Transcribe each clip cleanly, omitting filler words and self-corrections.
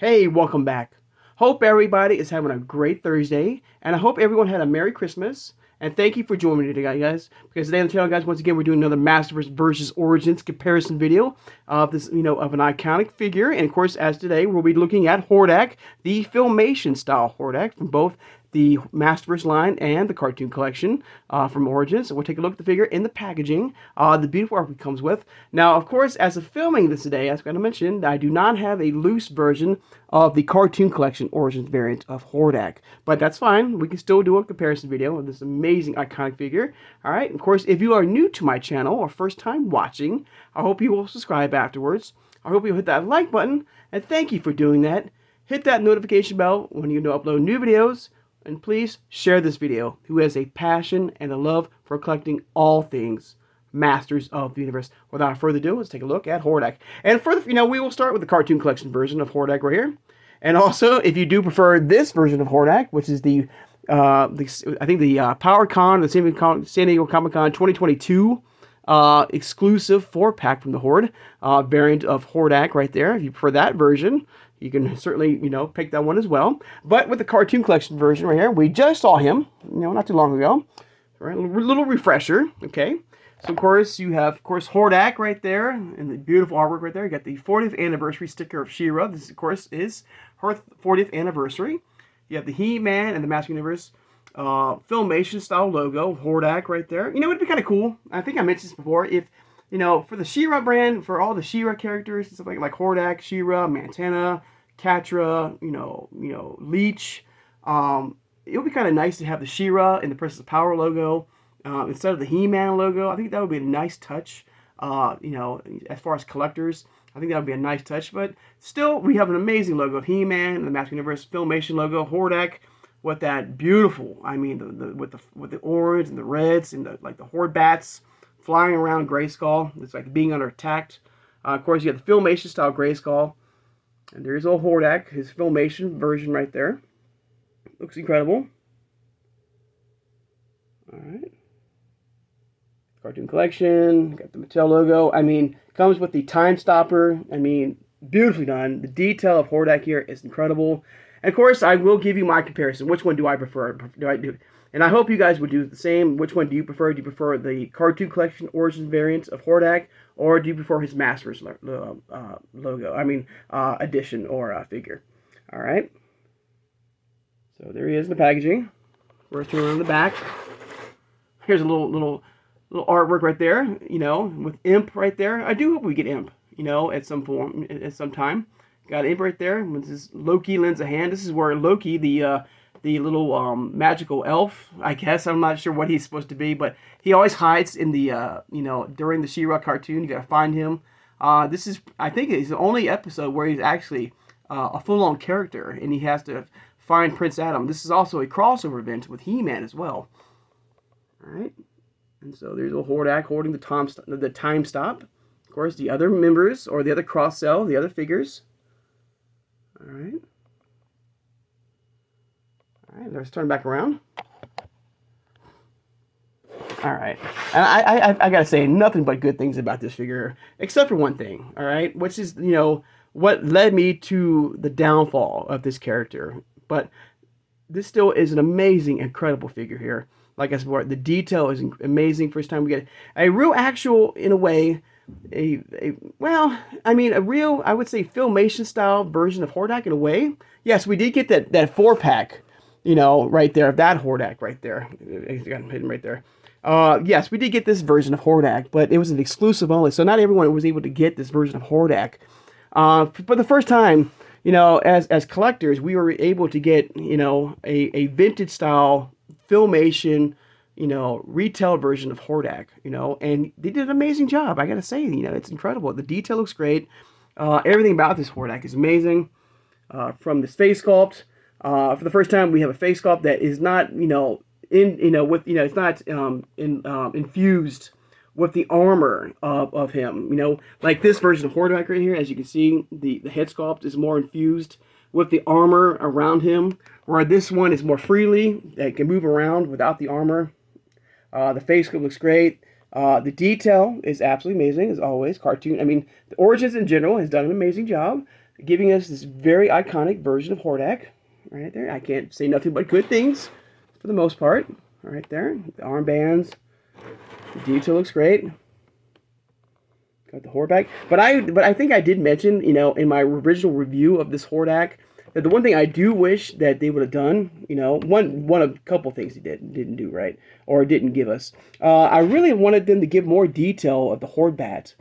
Hey, welcome back. Hope everybody is having a great Thursday, and I hope everyone had a Merry Christmas. And thank you for joining me today, guys. Because today on the channel, guys, once again, we're doing another MasterVerse versus Origins comparison video of this, of an iconic figure. And of course, as today, we'll be looking at HORDAK, the Filmation style HORDAK from both the MasterVerse line and the cartoon collection from Origins. So we'll take a look at the figure in the packaging, the beautiful art it comes with. Now, of course, as of filming this today, as I mentioned, I do not have a loose version of the cartoon collection Origins variant of HORDAK, but that's fine. We can still do a comparison video of this amazing iconic figure. All right. Of course, if you are new to my channel or first time watching, I hope you will subscribe afterwards. I hope you'll hit that like button, and thank you for doing that. Hit that notification bell when you upload new videos. And please share this video who has a passion and a love for collecting all things Masters of the Universe. Without further ado, let's take a look at HORDAK. And further, we will start with the cartoon collection version of HORDAK right here. And also, if you do prefer this version of HORDAK, which is the PowerCon, the San Diego Comic-Con 2022 exclusive 4-pack from the Horde variant of HORDAK right there. If you prefer that version, you can certainly, pick that one as well. But with the cartoon collection version right here, we just saw him, not too long ago. Right, a little refresher, okay? So, of course, you have, HORDAK right there, and the beautiful artwork right there. You got the 40th anniversary sticker of She-Ra. This, of course, is her 40th anniversary. You have the He-Man and the Master Universe Filmation style logo, HORDAK right there. It'd be kind of cool. I think I mentioned this before. If, for the She-Ra brand, for all the She-Ra characters and stuff like HORDAK, She-Ra, Montana, Catra, Leech. It would be kind of nice to have the She-Ra and the Princess of Power logo instead of the He-Man logo. I think that would be a nice touch. As far as collectors, I think that would be a nice touch. But still, we have an amazing logo of He-Man and the Master Universe Filmation logo, HORDAK, with that beautiful, with the orange and the reds and the Horde bats flying around Grayskull. It's like being under attack. Of course, you have the Filmation style Grayskull. And there's old HORDAK, his Filmation version right there. Looks incredible. Alright. Cartoon collection. Got the Mattel logo. Comes with the time stopper. Beautifully done. The detail of HORDAK here is incredible. And of course, I will give you my comparison. Which one do I prefer? And I hope you guys would do the same. Which one do you prefer? Do you prefer the cartoon collection Origins variant of HORDAK, or do you prefer his Masters logo? Edition or figure. All right. So there he is in the packaging. First turn around the back. Here's a little artwork right there. With Imp right there. I do hope we get Imp. At some time. Got Imp right there. This is Loki lends a hand. This is where Loki, the little magical elf, I guess. I'm not sure what he's supposed to be, but he always hides in the, during the She-Ra cartoon. You got to find him. This is, I think, it's the only episode where he's actually a full-on character, and he has to find Prince Adam. This is also a crossover event with He-Man as well. All right. And so there's a HORDAK holding the time stop. Of course, the other members, or the other cross-cell, the other figures. All right. All right, let's turn back around. All right. And I got to say nothing but good things about this figure, except for one thing, all right, which is, what led me to the downfall of this character. But this still is an amazing, incredible figure here. Like I said before, the detail is amazing. First time we get a real actual, in a way, a real, I would say, Filmation style version of HORDAK in a way. Yes, we did get that 4-pack, right there, of that HORDAK right there. It's got hidden right there. Yes, we did get this version of HORDAK, but it was an exclusive only, so not everyone was able to get this version of HORDAK. For the first time, as collectors, we were able to get, a vintage style Filmation, retail version of HORDAK, and they did an amazing job. I gotta say, it's incredible. The detail looks great. Everything about this HORDAK is amazing. From this face sculpt, for the first time, we have a face sculpt that is not, it's not infused with the armor of him. Like this version of HORDAK right here, as you can see, the head sculpt is more infused with the armor around him, where this one is more freely, that can move around without the armor. The face sculpt looks great. The detail is absolutely amazing, as always. Cartoon, the Origins in general has done an amazing job. giving us this very iconic version of HORDAK right there. I can't say nothing but good things for the most part. Right there, the armbands, the detail looks great. Got the HORDAK, but I think I did mention, you know, in my original review of this HORDAK, that the one thing I do wish that they would have done, you know, one of a couple things they didn't do right, or didn't give us. I really wanted them to give more detail of the Horde bat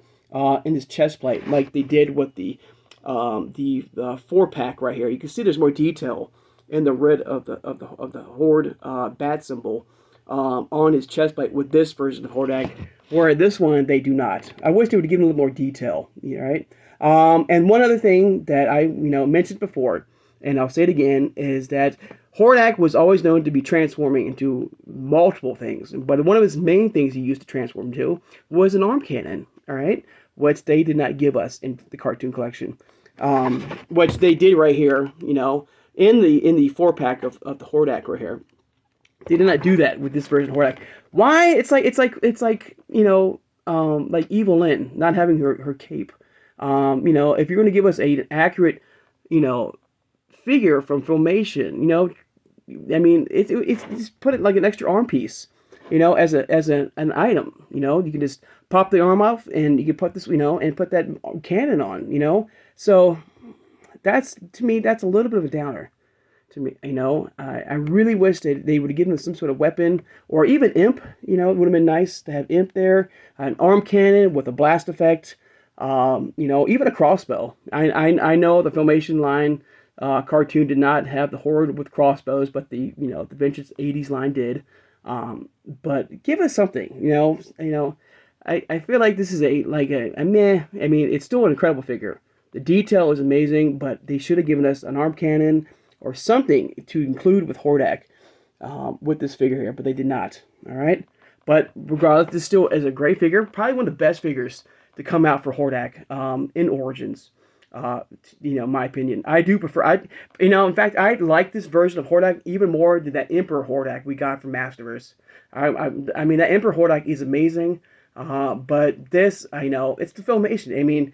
in this chest plate, like they did with the 4-pack right here. You can see there's more detail in the red of the Horde bat symbol on his chest plate with this version of HORDAK, where this one they do not. I wish they would give him a little more detail, right? And one other thing that I mentioned before, and I'll say it again, is that HORDAK was always known to be transforming into multiple things, but one of his main things he used to transform into was an arm cannon, all right, which they did not give us in the cartoon collection, which they did right here, you know, in the 4-pack of the HORDAK right here. They did not do that with this version of HORDAK. Why? It's like you know, like Evil Lyn not having her cape. You know, if you're going to give us an accurate, you know, figure from Filmation, you know, I mean, it's just put it like an extra arm piece, you know, as an item. You know, you can just pop the arm off and you can put this, you know, and put that cannon on, you know. So that's, to me, that's a little bit of a downer. To me, you know, I really wish that they would have given us some sort of weapon, or even imp. You know, it would have been nice to have imp there, an arm cannon with a blast effect. You know, even a crossbow. I know the Filmation line cartoon did not have the Horde with crossbows, but the vintage '80s line did. But give us something. You know, I feel like this is a meh. I mean, it's still an incredible figure. The detail is amazing, but they should have given us an arm cannon or something to include with HORDAK with this figure here, but they did not. All right, but regardless, this still is a great figure, probably one of the best figures to come out for HORDAK in Origins. You know, my opinion, I do prefer. In fact, I like this version of HORDAK even more than that Emperor HORDAK we got from MasterVerse. I mean, that Emperor HORDAK is amazing, but this, I know, it's the Filmation. I mean,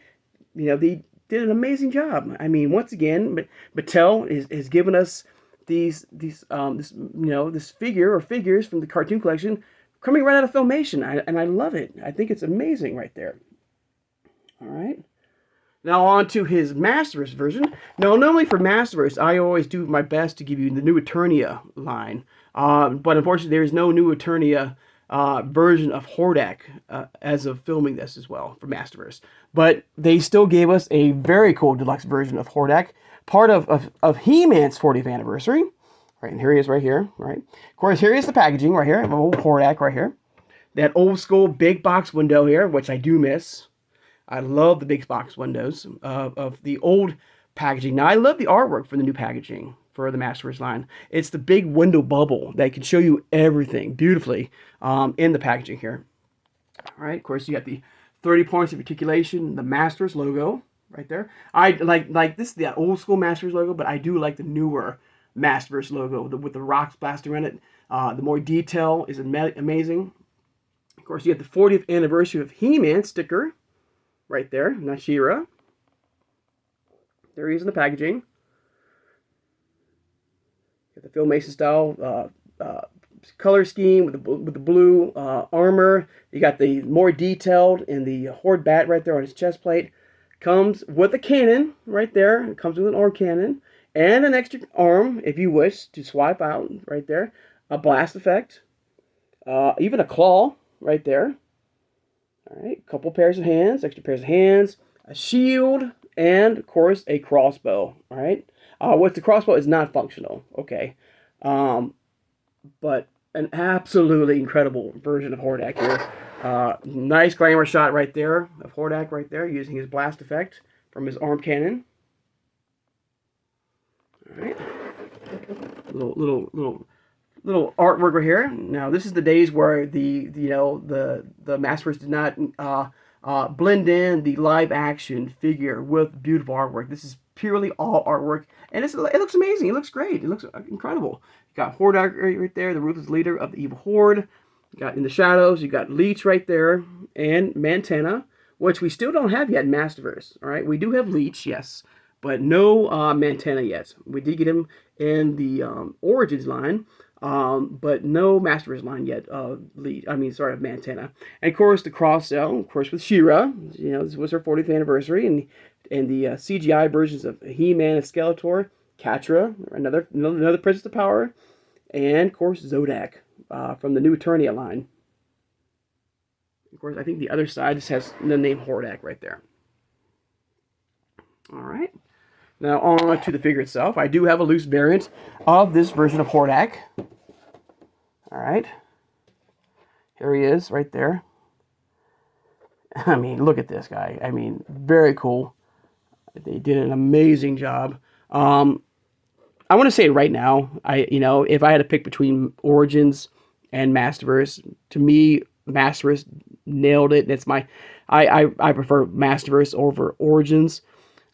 you know, they did an amazing job. I mean, once again, Mattel is giving us this figure or figures from the cartoon collection coming right out of Filmation, and I love it. I think it's amazing right there. All right. Now on to his MasterVerse version. Now, normally for MasterVerse, I always do my best to give you the New Eternia line, but unfortunately, there is no New Eternia version of HORDAK as of filming this as well for MasterVerse. But they still gave us a very cool deluxe version of HORDAK, part of He-Man's 40th anniversary. Right, and here he is right here, right? Of course, here is the packaging right here, of old HORDAK right here. That old school big box window here, which I do miss. I love the big box windows of the old packaging. Now, I love the artwork for the new packaging for the MasterVerse line. It's the big window bubble that can show you everything beautifully in the packaging here. All right, of course, you got the 30 points of articulation, the MasterVerse logo right there. I like this, the old school MasterVerse logo, but I do like the newer MasterVerse logo with the rocks plastered in it. The more detail is amazing. Of course, you have the 40th anniversary of He-Man sticker right there, Nashira. There he is in the packaging. Got the Filmation style color scheme with the blue armor. You got the more detailed in the Horde bat right there on his chest plate. Comes with a cannon right there. It comes with an arm cannon and an extra arm if you wish to swipe out right there. A blast effect. Even a claw right there. All right, a couple pairs of hands, extra pairs of hands, a shield, and of course a crossbow. All right, what the crossbow is not functional. Okay, but an absolutely incredible version of HORDAK here. Nice glamour shot right there of HORDAK right there using his blast effect from his arm cannon. All right, little artwork right here. Now, this is the days where the MasterVerse did not blend in the live action figure with beautiful artwork. This is purely all artwork, and it looks amazing. It looks great. It looks incredible. You got HORDAK right there, the ruthless leader of the evil Horde. You got in the shadows. You got Leech right there, and Mantana, which we still don't have yet in MasterVerse. All right, we do have Leech, yes, but no Mantenna yet. We did get him in the Origins line, but no MasterVerse line yet. Mantenna. And of course, the cross sell, of course, with She-Ra. You know, this was her 40th anniversary, and the CGI versions of He-Man and Skeletor, Catra, another Princess of Power, and of course HORDAK from the new Eternia line. Of course, I think the other side just has the name HORDAK right there. All right. Now on to the figure itself. I do have a loose variant of this version of HORDAK. All right. Here he is right there. I mean, look at this guy. I mean, very cool. They did an amazing job. I want to say right now, if I had to pick between Origins and MasterVerse, to me, MasterVerse nailed it. It's I prefer MasterVerse over Origins.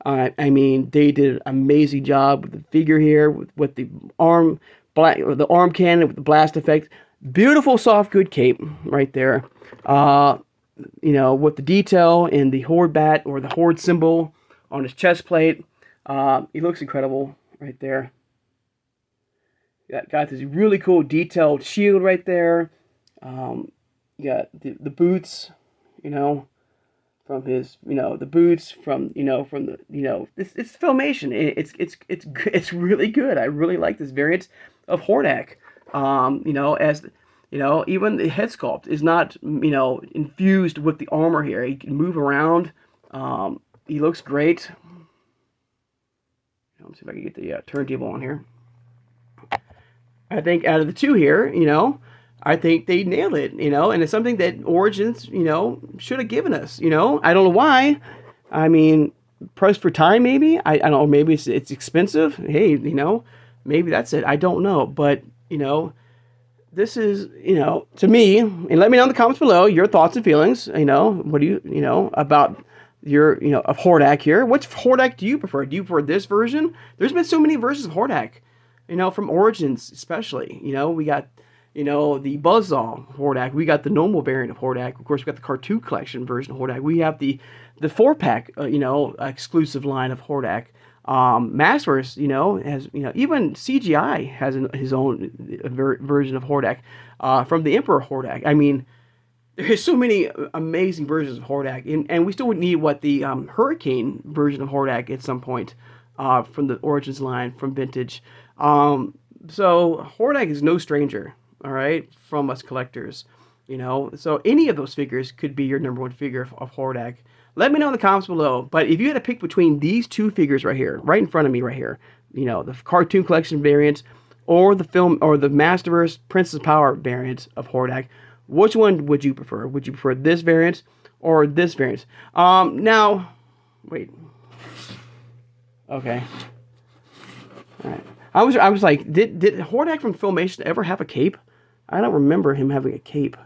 I mean, they did an amazing job with the figure here, with the arm cannon, with the blast effect. Beautiful soft good cape right there. With the detail in the Horde bat or the Horde symbol on his chest plate. He looks incredible right there. Got this really cool detailed shield right there. You got the boots, from his, the boots from it's Filmation. It's really good. I really like this variant of HORDAK. Even the head sculpt is not, infused with the armor here. He can move around. He looks great. Let's see if I can get the turntable on here. I think out of the two here, I think they nailed it, and it's something that Origins, should have given us, I don't know why. I mean, pressed for time, maybe. I don't know, maybe it's expensive. Hey, maybe that's it. I don't know, but, this is, to me, and let me know in the comments below your thoughts and feelings, what do you, about your, of HORDAK here. Which HORDAK do you prefer? Do you prefer this version? There's been so many versions of HORDAK, from Origins especially. We got, the Buzzsaw HORDAK. We got the normal variant of HORDAK. Of course, we got the cartoon collection version of HORDAK. We have the 4-pack, exclusive line of HORDAK. MasterVerse, has, even CGI has his own version of HORDAK, from the Emperor HORDAK. I mean, there's so many amazing versions of HORDAK, and we still would need the Hurricane version of HORDAK at some point, from the Origins line, from Vintage. So HORDAK is no stranger, all right, from us collectors, so any of those figures could be your number one figure of HORDAK. Let me know in the comments below. But if you had to pick between these two figures right here, right in front of me right here, the cartoon collection variant or the MasterVerse Princess Power variant of HORDAK, which one would you prefer? Would you prefer this variant or this variant? Now, wait. Okay. All right. I was like, did HORDAK from Filmation ever have a cape? I don't remember him having a cape,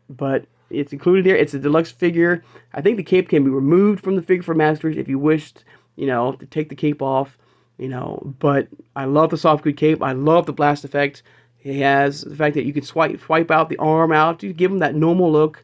but it's included here. It's a deluxe figure. I think the cape can be removed from the figure for MasterVerse if you wished, to take the cape off, But I love the soft good cape. I love the blast effect. It has the fact that you can swipe out the arm out to give him that normal look.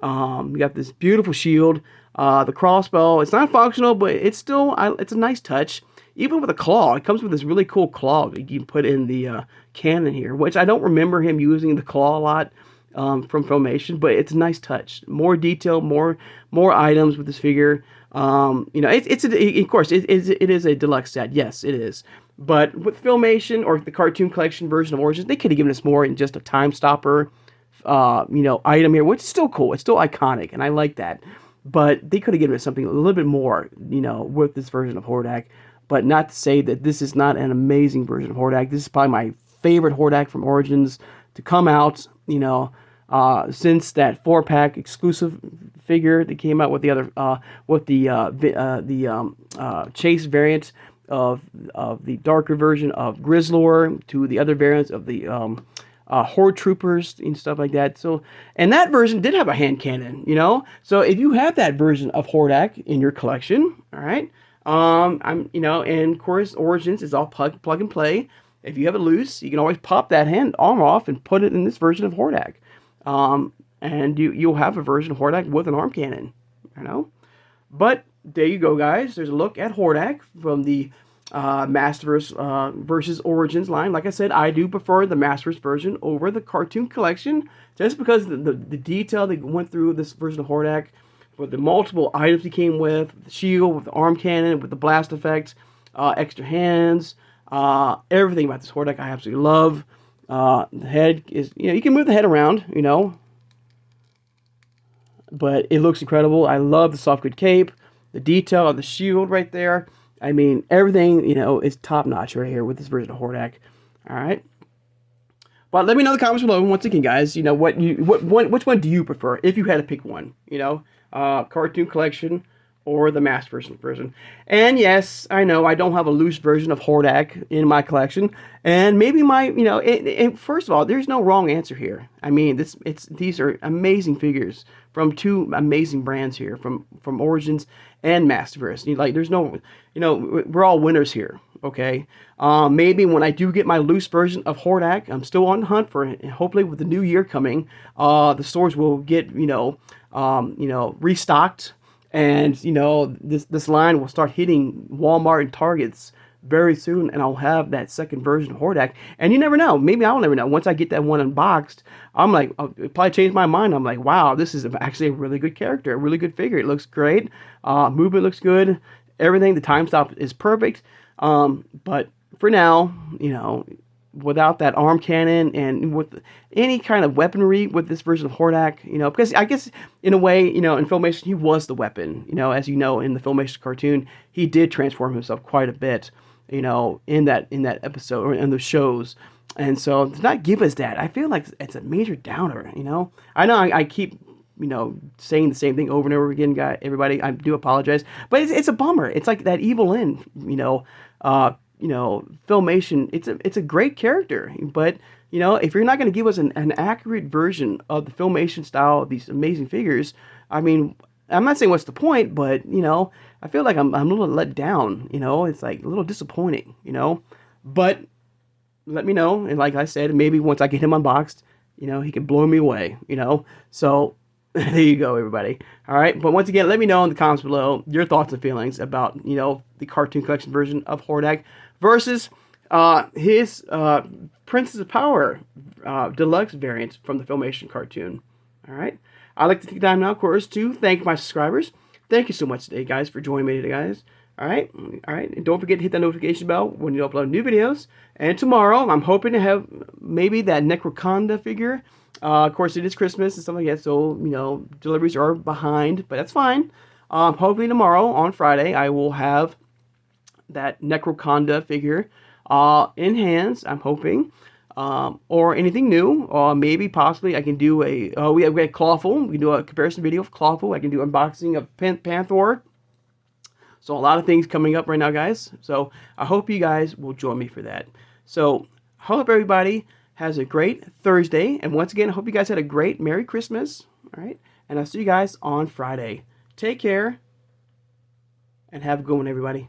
You got this beautiful shield. The crossbow. It's not functional, but it's still it's a nice touch. Even with a claw, it comes with this really cool claw that you can put in the cannon here, which I don't remember him using the claw a lot. From Filmation, but it's a nice touch. More detail, more items with this figure. Of course, it is a deluxe set. Yes, it is. But with Filmation or the cartoon collection version of Origins, they could have given us more in just a time stopper, item here, which is still cool. It's still iconic, and I like that. But they could have given us something a little bit more, with this version of HORDAK. But not to say that this is not an amazing version of HORDAK. This is probably my favorite HORDAK from Origins to come out, since that 4-pack exclusive figure that came out with the other, Chase variant of the darker version of Grizzlor, to the other variants of the Horde Troopers and stuff like that. So, and that version did have a hand cannon, So if you have that version of HORDAK in your collection, all right, and of course Origins is all plug and play. If you have it loose, you can always pop that arm off and put it in this version of HORDAK. And you'll have a version of HORDAK with an arm cannon, But there you go, guys. There's a look at HORDAK from the MasterVerse versus Origins line. Like I said, I do prefer the MasterVerse version over the cartoon collection, just because the detail they went through this version of HORDAK, with the multiple items he came with the shield, with the arm cannon, with the blast effect, extra hands, everything about this HORDAK I absolutely love. The head is, you can move the head around, but it looks incredible. I love the soft good cape, the detail of the shield right there. I mean, everything, is top notch right here with this version of HORDAK. All right. But let me know in the comments below. Once again, guys, which one do you prefer if you had to pick one? Cartoon collection or the MasterVerse version. And yes, I know I don't have a loose version of HORDAK in my collection, and maybe first of all, there's no wrong answer here. I mean, these are amazing figures from two amazing brands here, from Origins and MasterVerse. There's no, we're all winners here. Okay, maybe when I do get my loose version of HORDAK, I'm still on the hunt for it. And hopefully, with the new year coming, the stores will get restocked, and this line will start hitting Walmart and Targets very soon, and I'll have that second version of HORDAK. And you never know, maybe I'll never know. Once I get that one unboxed, I'm like, I'll probably change my mind. I'm like, wow, this is actually a really good character, a really good figure. It looks great. Movement looks good. Everything. The time stop is perfect. But for now, without that arm cannon and with any kind of weaponry with this version of HORDAK, because I guess in a way, in Filmation, he was the weapon. As in the Filmation cartoon, he did transform himself quite a bit, in that episode or in the shows. And so to not give us that, I feel like it's a major downer. I know I keep saying the same thing over and over again, everybody. I do apologize, but it's a bummer. It's like that Evil Lyn, Filmation. It's a great character, but if you're not going to give us an accurate version of the Filmation style of these amazing figures, I mean, I'm not saying what's the point, but I feel like I'm a little let down. It's like a little disappointing. But let me know, and like I said, maybe once I get him unboxed, he can blow me away. So. There you go, everybody. All right, but once again, let me know in the comments below your thoughts and feelings about the cartoon collection version of HORDAK versus his Princess of Power deluxe variant from the Filmation cartoon. All right, I'd like to take time now, of course, to thank my subscribers. Thank you so much today, guys, for joining me today, guys. All right, and don't forget to hit that notification bell when you upload new videos. And tomorrow, I'm hoping to have maybe that Necroconda figure. Of course, it is Christmas and stuff like that, so, deliveries are behind, but that's fine. Hopefully tomorrow, on Friday, I will have that Necroconda figure in hands, I'm hoping, or anything new, or maybe possibly I can do we have Clawful. We can do a comparison video of Clawful. I can do unboxing of Panther. So a lot of things coming up right now, guys. So I hope you guys will join me for that. So hope everybody has a great Thursday. And once again, I hope you guys had a great Merry Christmas. All right. And I'll see you guys on Friday. Take care and have a good one, everybody.